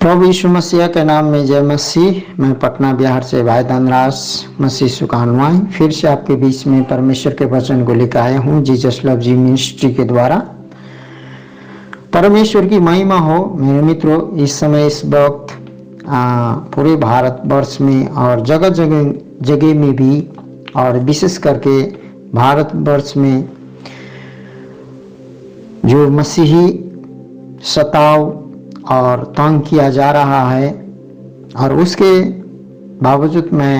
प्रभु यीशु मसीह के नाम में जय मसीह। मैं पटना बिहार से भाई धनराज मसीह सुखानुआई फिर से आपके बीच में परमेश्वर के वचन को लेकर आया हूँ जीसस लव जी मिनिस्ट्री के द्वारा। परमेश्वर की महिमा हो मेरे मित्रों। इस समय इस वक्त पूरे भारत वर्ष में और जगह जगह जगह में भी और विशेष करके भारत वर्ष में जो मसीही सताव और तंग किया जा रहा है, और उसके बावजूद मैं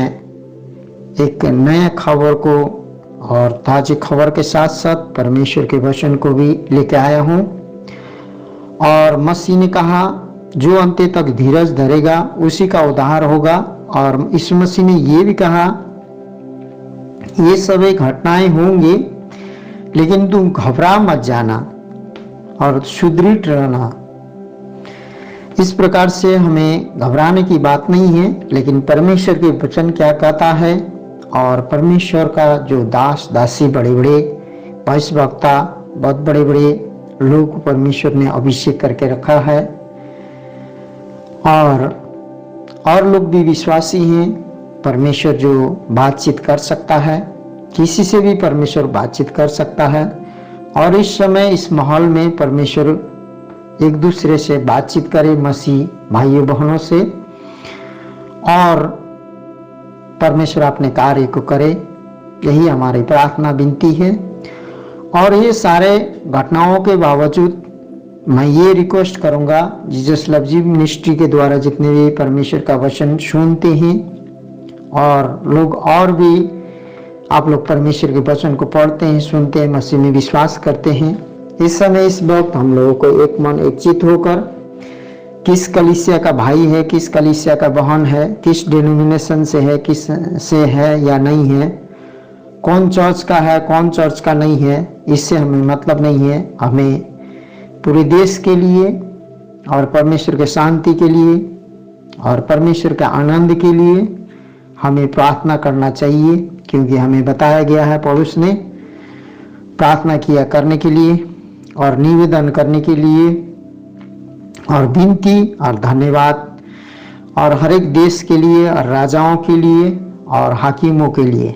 एक नए खबर को और ताज़ी खबर के साथ साथ परमेश्वर के वचन को भी लेके आया हूँ। और मसीह ने कहा जो अंत तक धीरज धरेगा उसी का उद्धार होगा। और इस मसीह ने ये भी कहा ये सभी घटनाएं होंगी लेकिन तुम घबरा मत जाना और सुदृढ़ रहना। इस प्रकार से हमें घबराने की बात नहीं है, लेकिन परमेश्वर के वचन क्या कहता है। और परमेश्वर का जो दास दासी बड़े बड़े भविष्यवक्ता बहुत बड़े बड़े लोग परमेश्वर ने अभिषेक करके रखा है, और लोग भी विश्वासी हैं। परमेश्वर जो बातचीत कर सकता है, किसी से भी परमेश्वर बातचीत कर सकता है। और इस समय इस माहौल में परमेश्वर एक दूसरे से बातचीत करे, मसीह भाइयों बहनों से, और परमेश्वर अपने कार्य को करे। यही हमारी प्रार्थना विनती है। और ये सारे घटनाओं के बावजूद मैं ये रिक्वेस्ट करूंगा जीसस लव जी मिनिस्ट्री के द्वारा जितने भी परमेश्वर का वचन सुनते हैं और लोग और भी आप लोग परमेश्वर के वचन को पढ़ते हैं, सुनते हैं, मसीह में विश्वास करते हैं। इस समय इस वक्त हम लोगों को एक मन एक चित होकर किस कलीसिया का भाई है, किस कलीसिया का बहन है, किस डिनोमिनेशन से है, किस से है या नहीं है, कौन चर्च का है, कौन चर्च का नहीं है, इससे हमें मतलब नहीं है। हमें पूरे देश के लिए और परमेश्वर के शांति के लिए और परमेश्वर के आनंद के लिए हमें प्रार्थना करना चाहिए, क्योंकि हमें बताया गया है पौलुस ने प्रार्थना किया करने के लिए और निवेदन करने के लिए और विनती और धन्यवाद, और हर एक देश के लिए और राजाओं के लिए और हाकिमों के लिए।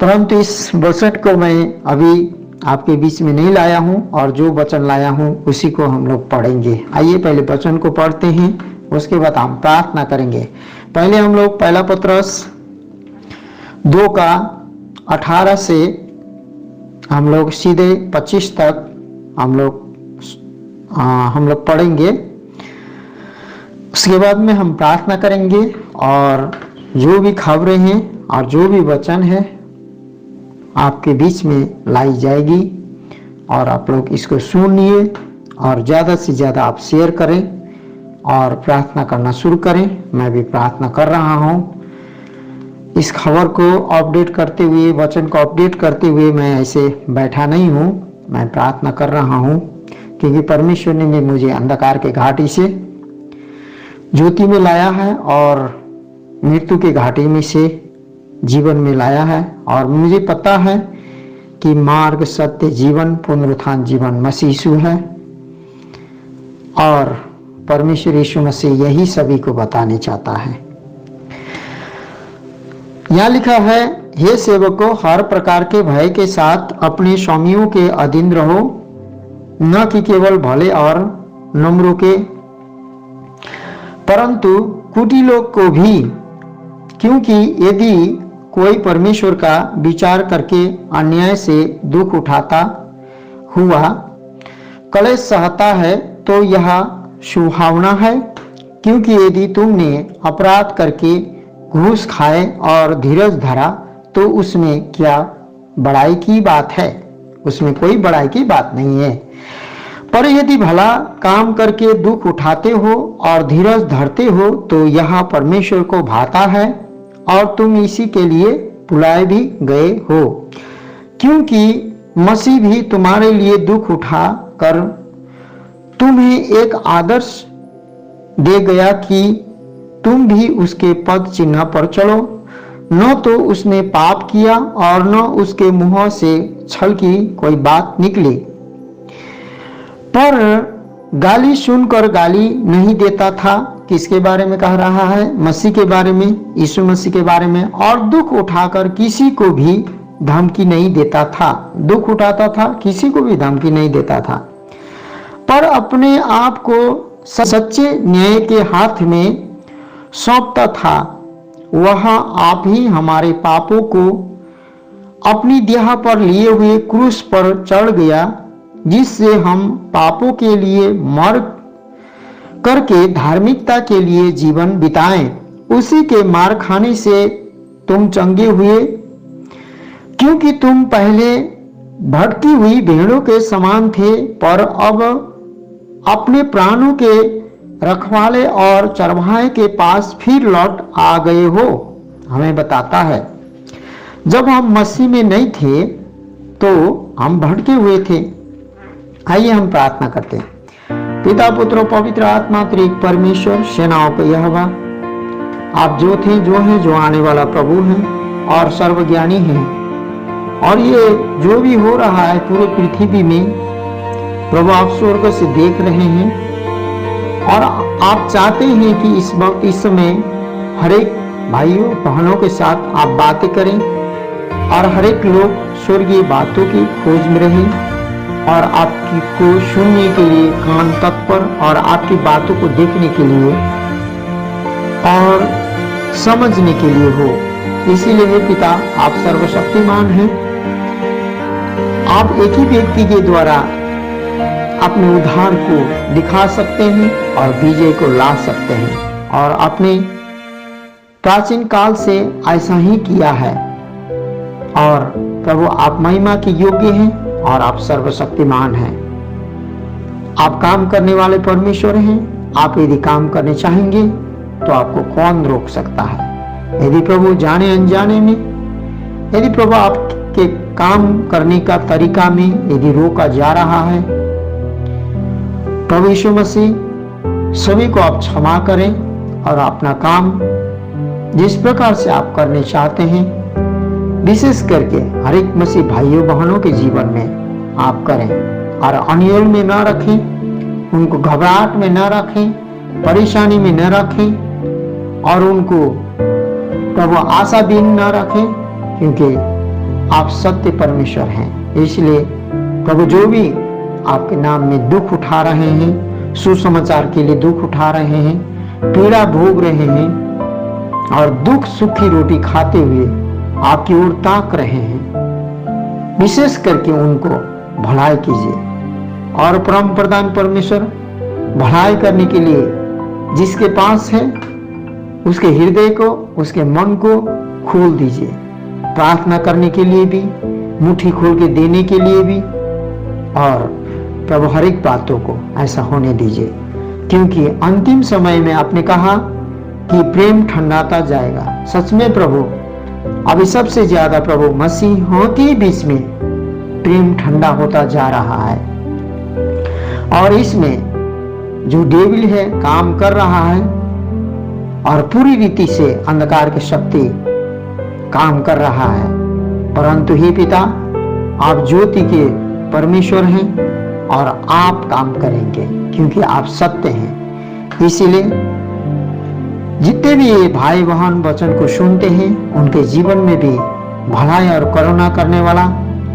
परंतु इस वचन को मैं अभी आपके बीच में नहीं लाया हूं, और जो वचन लाया हूं उसी को हम लोग पढ़ेंगे। आइए पहले वचन को पढ़ते हैं, उसके बाद हम प्रार्थना करेंगे। पहले हम लोग पहला पत्रस 2:18 से हम लोग सीधे 25 तक हम लोग पढ़ेंगे। उसके बाद में हम प्रार्थना करेंगे, और जो भी खबरें हैं और जो भी वचन है आपके बीच में लाई जाएगी, और आप लोग इसको सुनिए और ज़्यादा से ज़्यादा आप शेयर करें और प्रार्थना करना शुरू करें। मैं भी प्रार्थना कर रहा हूँ। इस खबर को अपडेट करते हुए, वचन को अपडेट करते हुए मैं ऐसे बैठा नहीं हूँ, मैं प्रार्थना कर रहा हूँ, क्योंकि परमेश्वर ने मुझे अंधकार के घाटी से ज्योति में लाया है और मृत्यु के घाटी में से जीवन में लाया है। और मुझे पता है कि मार्ग, सत्य, जीवन, पुनरुत्थान जीवन मसीह यीशु है, और परमेश्वर यीशु मसीह यही सभी को बताने चाहता है। यहाँ लिखा है, हे सेवकों, हर प्रकार के भय के साथ अपने स्वामियों के अधीन रहो, न कि केवल भले और नम्रों के, परंतु कुटिलों को भी, क्योंकि यदि कोई परमेश्वर का विचार करके अन्याय से दुख उठाता हुआ कलेश सहता है तो यह सुहावना है। क्योंकि यदि तुमने अपराध करके घूस खाए और धीरज धरा तो उसमें क्या बड़ाई की बात है, उसमें कोई बड़ाई की बात नहीं है। पर यदि भला काम करके दुख उठाते हो और धीरज धरते हो तो यह परमेश्वर को भाता है, और तुम इसी के लिए बुलाए भी गए हो। क्योंकि मसीह भी तुम्हारे लिए दुख उठा कर तुम्हें एक आदर्श दे गया कि तुम भी उसके पद चिन्ह पर चलो। न तो उसने पाप किया और न उसके मुंह से छल की कोई बात निकली, पर गाली सुनकर गाली नहीं देता था। किसके बारे में कह रहा है? मसीह के बारे में, यीशु मसीह के बारे में। और दुख उठाकर किसी को भी धमकी नहीं देता था। दुख उठाता था, किसी को भी धमकी नहीं देता था, पर अपने आप को सच्चे न्याय के हाथ में सौंपता था। वह आप ही हमारे पापों को अपनी देह पर लिए हुए क्रूस पर चढ़ गया, जिससे हम पापों के लिए मर करके धार्मिकता के लिए जीवन बिताएं। उसी के मार खाने से तुम चंगे हुए, क्योंकि तुम पहले भटकी हुई भेड़ों के समान थे, पर अब अपने प्राणों के रखवाले और चरवाहे के पास फिर लौट आ गए हो। हमें बताता है, जब हम मसीह में नहीं थे तो हम भटके हुए थे। आइए हम प्रार्थना करते हैं। पिता, पुत्र और पवित्र आत्मा त्रिएक परमेश्वर, सेनाओं का यहोवा, आप जो थे, जो हैं, जो आने वाला प्रभु हैं और सर्वज्ञानी हैं, और ये जो भी हो रहा है पूरे पृथ्वी में प्रभु आप स्वर्ग से देख रहे हैं, और आप चाहते हैं कि इस समय हर एक भाइयों बहनों के साथ आप बातें करें, और हर एक लोग स्वर्गीय बातों की खोज में रहें, और आपकी को सुनने के लिए कान तत्पर, और आपकी बातों को देखने के लिए और समझने के लिए हो। इसीलिए हे पिता, आप सर्वशक्तिमान हैं। आप एक ही व्यक्ति के द्वारा अपने उद्धार को दिखा सकते हैं और विजय को ला सकते हैं, और अपने प्राचीन काल से ऐसा ही किया है। और प्रभु आप महिमा के योग्य हैं और आप सर्वशक्तिमान हैं। आप काम करने वाले परमेश्वर हैं। आप यदि काम करने चाहेंगे तो आपको कौन रोक सकता है? यदि प्रभु जाने अनजाने में, यदि प्रभु आपके काम करने का तरीका में यदि रोका जा रहा है, प्रभु यीशु मसीह सभी को आप क्षमा करें, और अपना काम जिस प्रकार से आप करने चाहते हैं, विशेष करके हर एक मसीह भाइयों बहनों के जीवन में आप करें, और अनियल में न रखें, उनको घबराहट में न रखें, परेशानी में न रखें, और उनको प्रभु आशाहीन न रखें, क्योंकि आप सत्य परमेश्वर हैं। इसलिए प्रभु जो भी आपके नाम में दुख उठा रहे हैं, सुसमाचार के लिए दुख उठा रहे हैं, पीड़ा भोग रहे हैं, और दुख सुखी रोटी खाते हुए आपकी ओर ताक रहे हैं, विशेष करके उनको भलाई कीजिए। और परम प्रधान परमेश्वर, भलाई करने के लिए जिसके पास है उसके हृदय को, उसके मन को खोल दीजिए, प्रार्थना करने के लिए भी, मुट्ठी खोल के देने के लिए भी, और प्रभु हर एक बातों को ऐसा होने दीजिए, क्योंकि अंतिम समय में आपने कहा कि प्रेम ठंडाता जाएगा। सच में प्रभु, अभी सबसे ज्यादा प्रभु मसीहों के बीच में प्रेम ठंडा होता जा रहा है, और इसमें जो डेविल है काम कर रहा है, और पूरी रीति से अंधकार की शक्ति काम कर रहा है। परंतु हे पिता, आप ज्योति के परमेश्वर हैं, और आप काम करेंगे, क्योंकि आप सत्य हैं। इसीलिए जितने भी ये भाई बहन वचन को सुनते हैं, उनके जीवन में भी भलाई और करुणा करने वाला,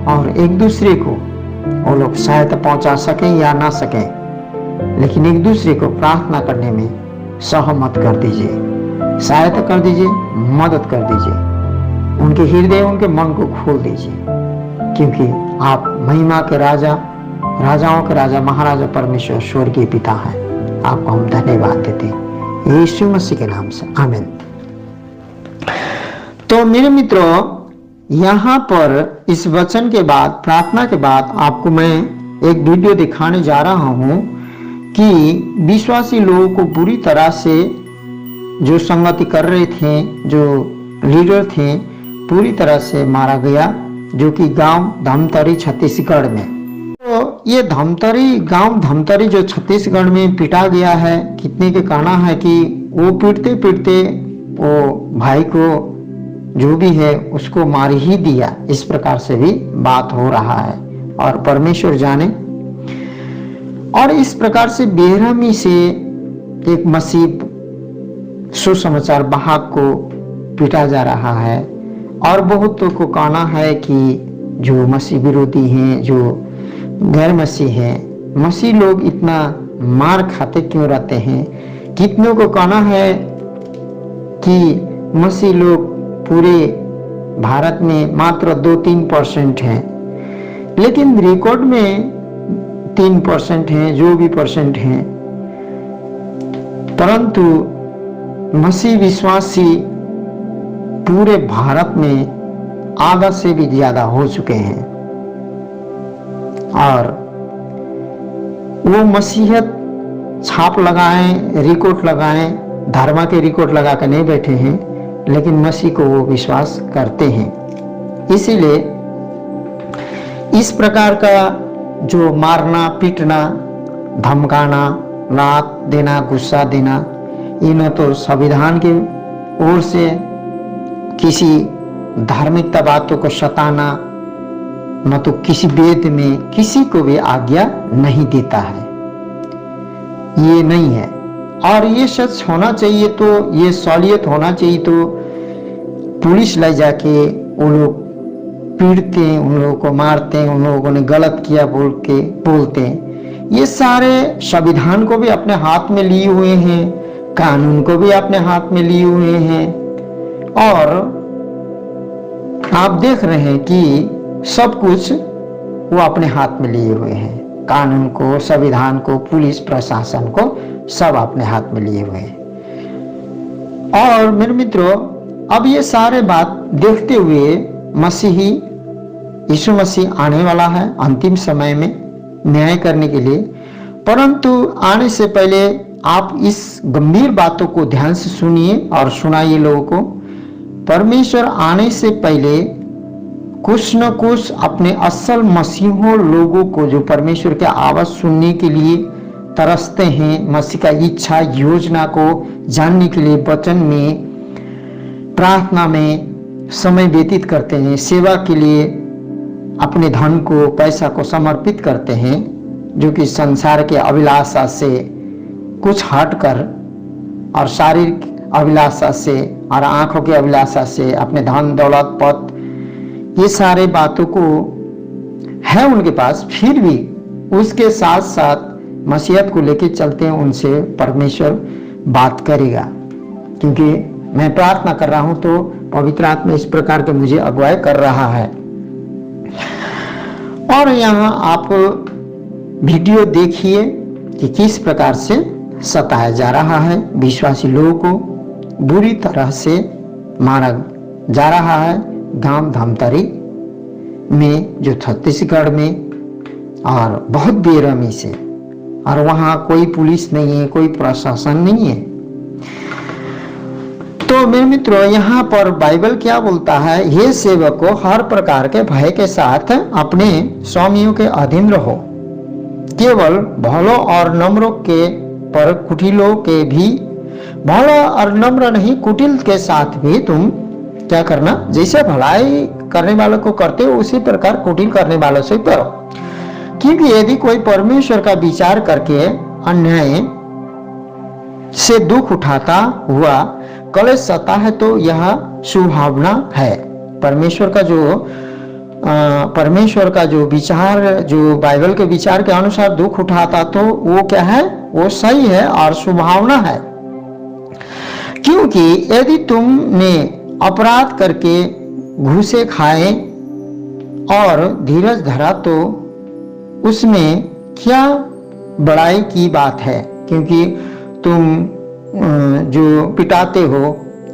और एक दूसरे को वो लोग सहायता पहुंचा सकें या ना सकें, लेकिन एक दूसरे को प्रार्थना करने में सहमत कर दीजिए, सहायता कर दीजिए, मदद कर दीजिए, उनके हृदय, उनके मन को खोल दीजिए, क्योंकि आप महिमा के राजा, राजाओं के राजा, महाराजा परमेश्वर, स्वर्गीय पिता हैं। आपको हम धन्यवाद देते हैं यीशु मसीह के नाम से, आमीन। तो मेरे मित्रों, यहाँ पर इस वचन के बाद, प्रार्थना के बाद, आपको मैं एक वीडियो दिखाने जा रहा हूँ कि विश्वासी लोगों को बुरी तरह से जो संगति कर रहे थे, जो लीडर थे, पूरी तरह से मारा गया, जो कि गांव धमतरी छत्तीसगढ़ में। तो ये गांव धमतरी जो छत्तीसगढ़ में पीटा गया है, कितने के कहना है कि वो पीटते पीटते वो भाई को जो भी है उसको मार ही दिया, इस प्रकार से भी बात हो रहा है। और परमेश्वर जाने, और इस प्रकार से बेरहमी से एक मसीह सुसमाचार वाहक को पीटा जा रहा है। और बहुतों को कहना है कि जो मसीह विरोधी हैं, जो गैर मसीह हैं, मसीह लोग इतना मार खाते क्यों रहते हैं। कितनों को कहना है कि मसीह लोग पूरे भारत में मात्र 2-3% हैं, लेकिन रिकॉर्ड में 3% हैं, जो भी परसेंट हैं। परंतु मसीह विश्वासी पूरे भारत में आधा से भी ज्यादा हो चुके हैं। और वो मसीहत छाप लगाएं, रिकॉर्ड लगाएं, धर्म के रिकॉर्ड लगा कर नहीं बैठे हैं, लेकिन मसीह को वो विश्वास करते हैं। इसीलिए इस प्रकार का जो मारना, पीटना, धमकाना, लात देना, गुस्सा देना, ये न तो संविधान की ओर से किसी धार्मिकता बातों को सताना, न तो किसी वेद में किसी को भी आज्ञा नहीं देता है, ये नहीं है। और ये सच होना चाहिए तो, ये सहूलियत होना चाहिए तो पुलिस ले जाके वो लोग पीटते हैं, उन लोगों को मारते हैं, उन लोगों ने गलत किया बोल के बोलते हैं। ये सारे संविधान को भी अपने हाथ में लिए हुए हैं, कानून को भी अपने हाथ में लिए हुए हैं। और आप देख रहे हैं कि सब कुछ वो अपने हाथ में लिए हुए हैं, कानून को, संविधान को, पुलिस प्रशासन को, सब अपने हाथ में लिए हुए हैं। और मेरे मित्रों, अब ये सारे बात देखते हुए मसीही यीशु मसीह आने वाला है अंतिम समय में न्याय करने के लिए। परंतु आने से पहले आप इस गंभीर बातों को ध्यान से सुनिए और सुनाइए लोगों को। परमेश्वर आने से पहले कुछ न कुछ अपने असल मसीहों लोगों को, जो परमेश्वर के आवाज सुनने के लिए तरसते हैं, मसीह का इच्छा योजना को जानने के लिए वचन में, प्रार्थना में समय व्यतीत करते हैं, सेवा के लिए अपने धन को, पैसा को समर्पित करते हैं, जो कि संसार के अभिलाषा से कुछ हटकर और शारीरिक अभिलाषा से और आंखों की अभिलाषा से, अपने धन दौलत पद, ये सारे बातों को है उनके पास, फिर भी उसके साथ साथ मसीहत को लेके चलते हैं, उनसे परमेश्वर बात करेगा। क्योंकि मैं प्रार्थना कर रहा हूं तो पवित्र आत्मा इस प्रकार के मुझे अगुवाई कर रहा है। और यहाँ आप वीडियो देखिए कि किस प्रकार से सताया जा रहा है, विश्वासी लोगों को बुरी तरह से मारा जा रहा है गांव धमतरी में, जो छत्तीसगढ़ में, और बहुत बेरहमी से। और वहां कोई पुलिस नहीं है, कोई प्रशासन नहीं है। तो मेरे मित्रों, यहाँ पर बाइबल क्या बोलता है, ये सेवक को हर प्रकार के भय के साथ अपने स्वामियों के अधीन रहो, केवल भलों और नम्रों के पर कुटिलों के भी, भला और नम्र नहीं कुटिल के साथ भी तुम क्या करना, जैसे भलाई करने वालों को करते हो उसी प्रकार कुटिल करने वालों से करो। क्योंकि यदि कोई परमेश्वर का विचार करके अन्याय से दुख उठाता हुआ कलेश सता है तो यह शुभावना है। परमेश्वर का जो विचार, जो बाइबल के विचार के अनुसार दुख उठाता तो वो क्या है, वो सही है और शुभावना है। क्योंकि यदि तुमने अपराध करके घूसे खाए और धीरज धरा तो उसमें क्या बड़ाई की बात है। क्योंकि तुम जो पिटाते हो,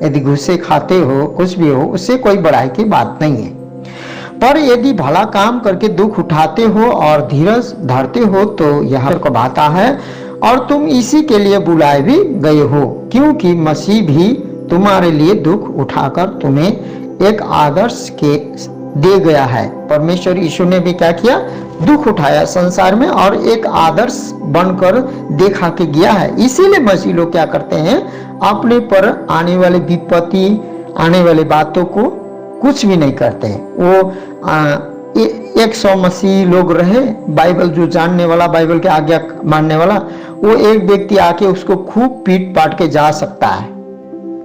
यदि घूसे खाते हो, कुछ भी हो, उससे कोई बड़ाई की बात नहीं है। पर यदि भला काम करके दुख उठाते हो और धीरज धरते हो तो यह को बाता है, और तुम इसी के लिए बुलाए भी गए हो। क्योंकि मसीह भी तुम्हारे लिए दुख उठाकर तुम्हें एक आदर्श के दे गया है। परमेश्वर यीशु ने भी क्या किया, दुख उठाया संसार में और एक आदर्श बनकर देखा के गया है। इसीलिए मसीह लोग क्या करते हैं, अपने पर आने वाली विपत्ति, आने वाली बातों को कुछ भी नहीं करते हैं। वो 100 मसीही लोग रहे, बाइबल जो जानने वाला, बाइबल के आज्ञा मानने वाला, वो एक व्यक्ति आके उसको खूब पीट पाट के जा सकता है,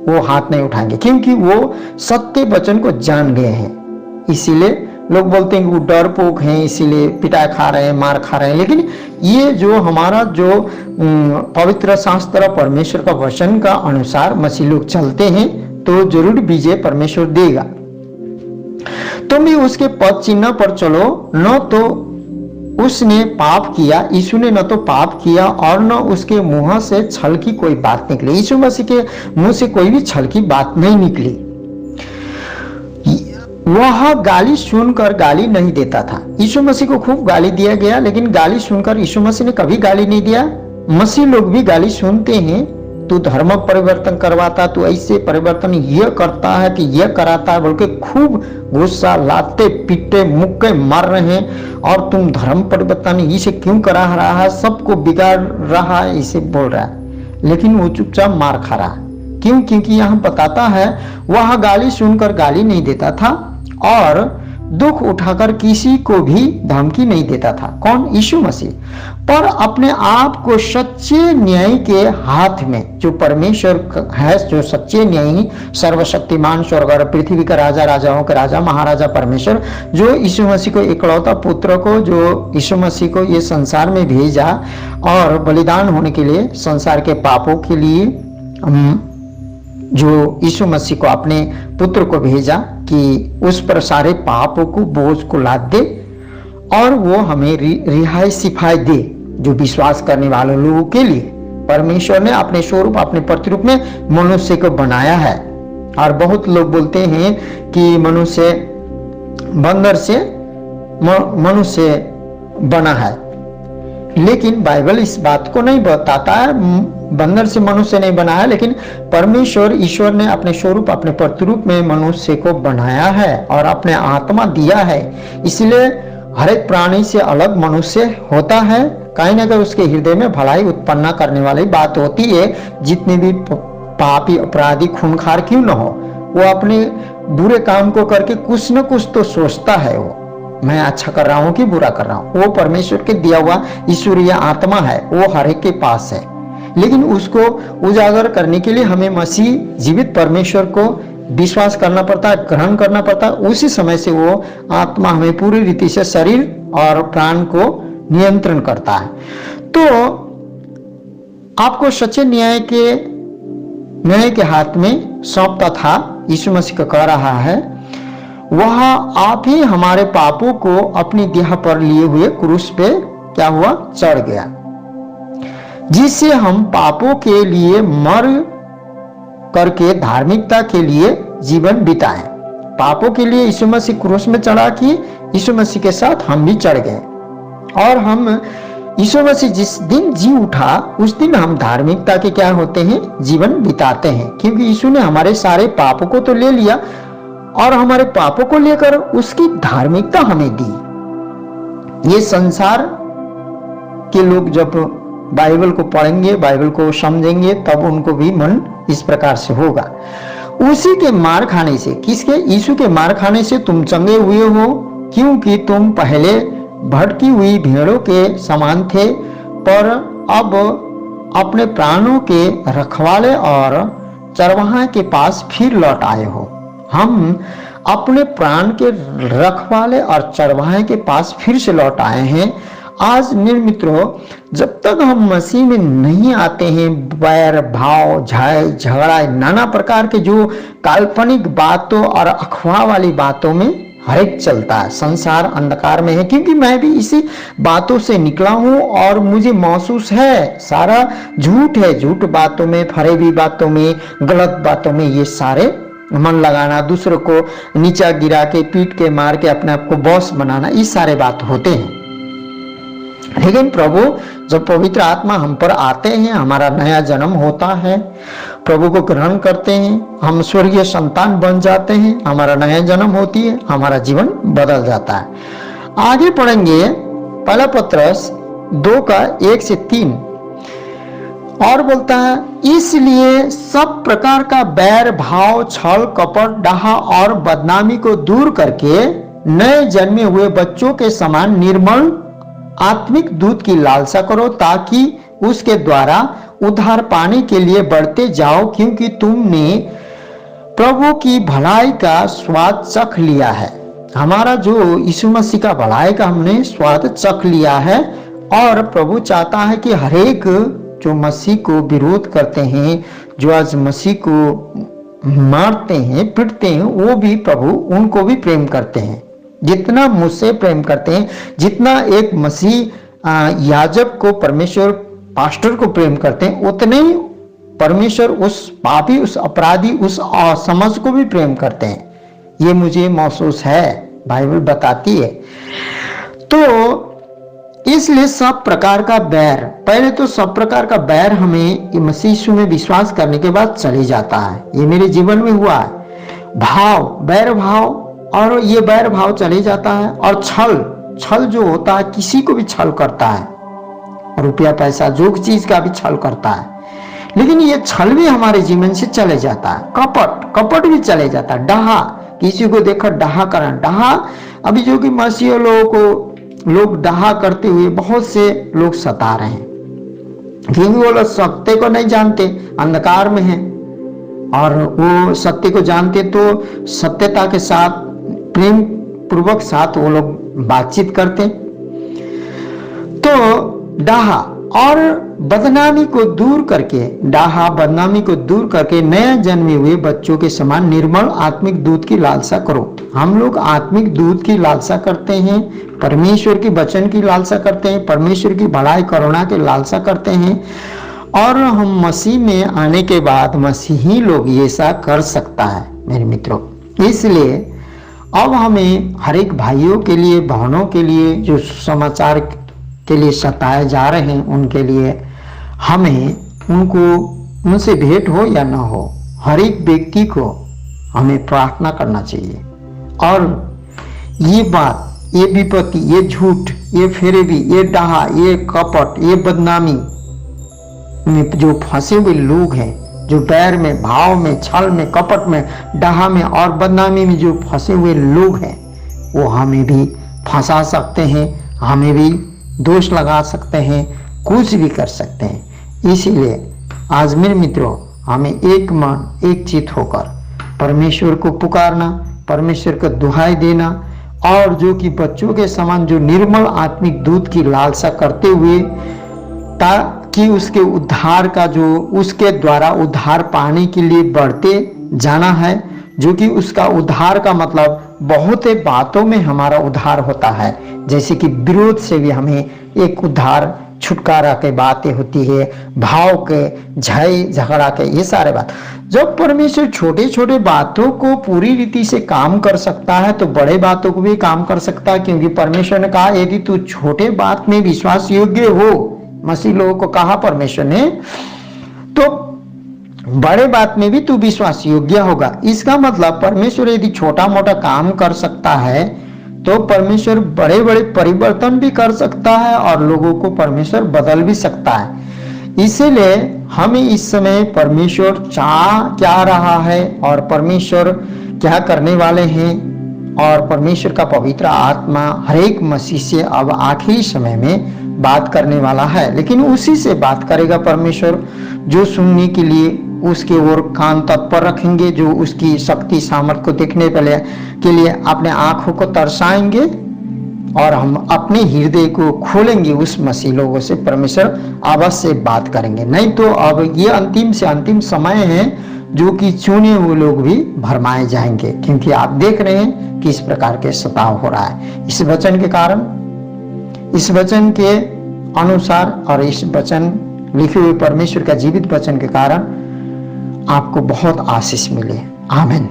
वो हाथ नहीं उठाएंगे, क्योंकि वो सत्य वचन को जान गए हैं। इसीलिए लोग बोलते हैं कि वो डरपोक हैं, इसीलिए पिटाई खा रहे हैं, मार खा रहे हैं। लेकिन ये जो हमारा जो पवित्र शास्त्र परमेश्वर का वचन का अनुसार मसीह लोग चलते हैं तो जरूर विजय परमेश्वर देगा। तुम भी उसके पद चिन्ह पर चलो, न तो उसने पाप किया, यीशु ने न तो पाप किया और न उसके मुंह से छल की कोई बात निकली। यीशु मसीह के मुंह से कोई भी छल की बात नहीं निकली। वह गाली सुनकर गाली नहीं देता था। यीशु मसीह को खूब गाली दिया गया, लेकिन गाली सुनकर यीशु मसीह ने कभी गाली नहीं दिया। मसीह लोग भी गाली सुनते हैं, तू धर्म परिवर्तन करवाता, तू ऐसे परिवर्तन यह करता है कि यह कराता है, बोल के खूब गुस्सा लाते पीटे मुक्के मार रहे हैं। और तुम धर्म परिवर्तन इसे क्यों करा रहा है, सबको बिगाड़ रहा है, इसे बोल रहा है। लेकिन वो चुपचाप मार खा रहा है। क्यों? क्योंकि यहाँ बताता है वह गाली सुनकर गाली नहीं देता था और दुख उठाकर किसी को भी धमकी नहीं देता था। कौन? यीशु मसीह। पर अपने आप को सच्चे न्याय के हाथ में, जो परमेश्वर है, जो सच्चे न्यायी, सर्वशक्तिमान, स्वर्ग और पृथ्वी का राजा, राजाओं के राजा, महाराजा परमेश्वर, जो यीशु मसीह को इकलौता पुत्र को, जो यीशु मसीह को ये संसार में भेजा और बलिदान होने के लिए, संसार के पापों के लिए, जो यीशु मसीह को अपने पुत्र को भेजा कि उस पर सारे पापों को, बोझ को लाद दे और वो हमें रिहाई सिफाई दे, जो विश्वास करने वाले लोगों के लिए परमेश्वर ने अपने स्वरूप, अपने प्रतिरूप में मनुष्य को बनाया है। और बहुत लोग बोलते हैं कि मनुष्य बंदर से मनुष्य बना है, लेकिन बाइबल इस बात को नहीं बताता है बंदर से मनुष्य नहीं बनाया, लेकिन परमेश्वर ईश्वर ने अपने स्वरूप, अपने प्रतिरूप में मनुष्य को बनाया है और अपने आत्मा दिया है। इसलिए हर एक प्राणी से अलग मनुष्य होता है। कहीं ना कहीं उसके हृदय में भलाई उत्पन्न करने वाली बात होती है। जितने भी पापी, अपराधी, खूनखार क्यों न हो, वो अपने बुरे काम को करके कुछ न कुछ तो सोचता है, वो मैं अच्छा कर रहा हूँ कि बुरा कर रहा हूँ। वो परमेश्वर के दिया हुआ ईश्वरीय आत्मा है, वो हर एक के पास है। लेकिन उसको उजागर करने के लिए हमें मसीह जीवित परमेश्वर को विश्वास करना पड़ता है, ग्रहण करना पड़ता है। उसी समय से वो आत्मा हमें पूरी रीति से शरीर और प्राण को नियंत्रण करता है। तो आपको सच्चे न्याय के हाथ में सौंपता था। यीशु मसीह को कह रहा है, वह आप ही हमारे पापों को अपनी देह पर लिए हुए क्रूस पे क्या हुआ? चढ़ गया, जिससे हम पापों के लिए मर करके धार्मिकता के लिए जीवन बिताएं। पापों के लिए यीशु मसीह क्रूस में चढ़ा कि यीशु मसीह के साथ हम भी चढ़ गए। और हम यीशु मसीह जिस दिन जी उठा, उस दिन हम धार्मिकता के क्या होते हैं? जीवन बिताते हैं। क्योंकि यीशु ने हमारे सारे पापों को तो ले लिया और हमारे पापों को लेकर उसकी धार्मिकता हमें दी। ये संसार के लोग जब बाइबल को पढ़ेंगे, बाइबल को समझेंगे, तब उनको भी मन इस प्रकार से होगा। उसी के मार खाने से, किसके? यीशु के मार खाने से तुम चंगे हुए हो, क्योंकि तुम पहले भटकी हुई भेड़ों के समान थे, पर अब अपने प्राणों के रखवाले और चरवाहे के पास फिर लौट आए हो। हम अपने प्राण के रखवाले और चरवाहे के पास फिर से लौट आए हैं। आज मेरे मित्रों, जब तक हम मसीह में नहीं आते हैं, बैर भाव, झगड़ा, नाना प्रकार के जो काल्पनिक बातों और अफवाह वाली बातों में हर एक चलता है। संसार अंधकार में है, क्योंकि मैं भी इसी बातों से निकला हूं और मुझे महसूस है सारा झूठ है। झूठ बातों में, फरेबी बातों में, गलत बातों में ये सारे मन लगाना, दूसरों को नीचा गिरा के, पीट के, मार के अपने आप को बॉस बनाना, ये सारे बात होते हैं। लेकिन प्रभु जब पवित्र आत्मा हम पर आते हैं, हमारा नया जन्म होता है, प्रभु को ग्रहण करते हैं, हम स्वर्गीय संतान बन जाते हैं, हमारा नया जन्म होती है, हमारा जीवन बदल जाता है। आगे पढ़ेंगे पहला पत्रस 2:1-3 और बोलता है, इसलिए सब प्रकार का बैर भाव, छल कपट, डाहा और बदनामी को दूर करके नए जन्मे हुए बच्चों के समान निर्मल आत्मिक दूध की लालसा करो, ताकि उसके द्वारा उद्धार पाने के लिए बढ़ते जाओ, क्योंकि तुमने प्रभु की भलाई का स्वाद चख लिया है। हमारा जो यीशु मसीह का भलाई का हमने स्वाद चख लिया है, और प्रभु चाहता है कि हरेक जो मसीह को विरोध करते हैं, जो आज मसीह को मारते हैं, पीटते हैं, वो भी प्रभु उनको भी प्रेम करते हैं। जितना मुझसे प्रेम करते हैं, जितना एक मसीह याजक को, परमेश्वर पास्टर को प्रेम करते हैं, उतने ही परमेश्वर उस पापी, उस अपराधी, उस असमझ को भी प्रेम करते हैं। ये मुझे महसूस है, बाइबल बताती है। तो इसलिए सब प्रकार का बैर, पहले तो सब प्रकार का बैर हमें मसीह यीशु में विश्वास करने के बाद चले जाता है। ये मेरे जीवन में हुआ है। भाव, बैर भाव, और ये बैर भाव चले जाता है। और छल जो होता है, किसी को भी छल करता है, रुपया पैसा जो चीज का भी छल करता है, लेकिन ये छल भी हमारे जीवन से चले जाता है। कपट भी चले जाता है। डाहा, किसी को देखकर डाहा करना, डाहा अभी जो कि मसीह लोगों को लोग डाहा करते हुए बहुत से लोग सता रहे हैं, क्योंकि वो लोग सत्य को नहीं जानते, अंधकार में हैं, और वो सत्य को जानते तो सत्यता के साथ, प्रेम पूर्वक साथ वो लोग बातचीत करते। तो डाहा और बदनामी को दूर करके, डाहा बदनामी को दूर करके नया जन्मे हुए बच्चों के समान निर्मल आत्मिक दूध की लालसा करो। हम लोग आत्मिक दूध की लालसा करते हैं, परमेश्वर की वचन की लालसा करते हैं, परमेश्वर की भलाई करुणा की लालसा करते हैं, और हम मसीह में आने के बाद मसीही लोग ये ऐसा कर सकता है मेरे मित्रों। इसलिए अब हमें हर एक भाइयों के लिए, बहनों के लिए जो समाचार के लिए सताए जा रहे हैं, उनके लिए हमें उनसे भेंट हो या ना हो, हर एक व्यक्ति को हमें प्रार्थना करना चाहिए। और ये बात, ये विपत्ति, ये झूठ, ये फेरेबी, ये डाहा, ये कपट, ये बदनामी में जो फंसे हुए लोग हैं, जो बैर में, भाव में, छल में, कपट में, डाहा में और बदनामी में जो फंसे हुए लोग हैं, वो हमें भी फंसा सकते हैं, हमें भी दोष लगा सकते हैं, कुछ भी कर सकते हैं। इसीलिए आज मेरे मित्रों, हमें एक मन, एक चित होकर परमेश्वर को पुकारना, परमेश्वर को दुहाई देना, और जो कि बच्चों के समान जो निर्मल आत्मिक दूध की लालसा करते हुए, ताकि उसके उद्धार का, जो उसके द्वारा उद्धार पाने के लिए बढ़ते जाना है, जो कि उसका उद्धार का मतलब बहुत ही बातों में हमारा उद्धार होता है। जैसे कि विरोध से भी हमें एक उद्धार, छुटकारा के बातें होती है, भाव के, झगड़ा के, ये सारे बात। जब परमेश्वर छोटे छोटे बातों को पूरी रीति से काम कर सकता है, तो बड़े बातों को भी काम कर सकता है, क्योंकि परमेश्वर ने कहा यदि तू छोटे बात में विश्वास योग्य हो, मसीह लोगों को कहा परमेश्वर ने, तो बड़े बात में भी तू विश्वास योग्य होगा। इसका मतलब परमेश्वर यदि छोटा मोटा काम कर सकता है, तो परमेश्वर बड़े बड़े परिवर्तन भी कर सकता है, और लोगों को परमेश्वर बदल भी सकता है। इसीलिए हमें इस समय परमेश्वर चाह क्या रहा है, और परमेश्वर क्या करने वाले हैं, और परमेश्वर का पवित्र आत्मा हर एक मसीह से अब आखिरी समय में बात करने वाला है। लेकिन उसी से बात करेगा परमेश्वर जो सुनने के लिए उसके ओर कान तत्पर रखेंगे, जो उसकी शक्ति सामर्थ को देखने के लिए अपने आंखों को तरसाएंगे, और हम अपने हृदय को खोलेंगे। उस मसीह लोगों से परमेश्वर अवश्य बात करेंगे। नहीं तो अब ये अंतिम से अंतिम समय है, जो कि चुने हुए लोग भी भरमाए जाएंगे, क्योंकि आप देख रहे हैं किस प्रकार के सताव हो रहा है। इस वचन के कारण, इस वचन के अनुसार, और इस वचन लिखे हुए परमेश्वर का जीवित वचन के कारण आपको बहुत आशीष मिले। आमीन।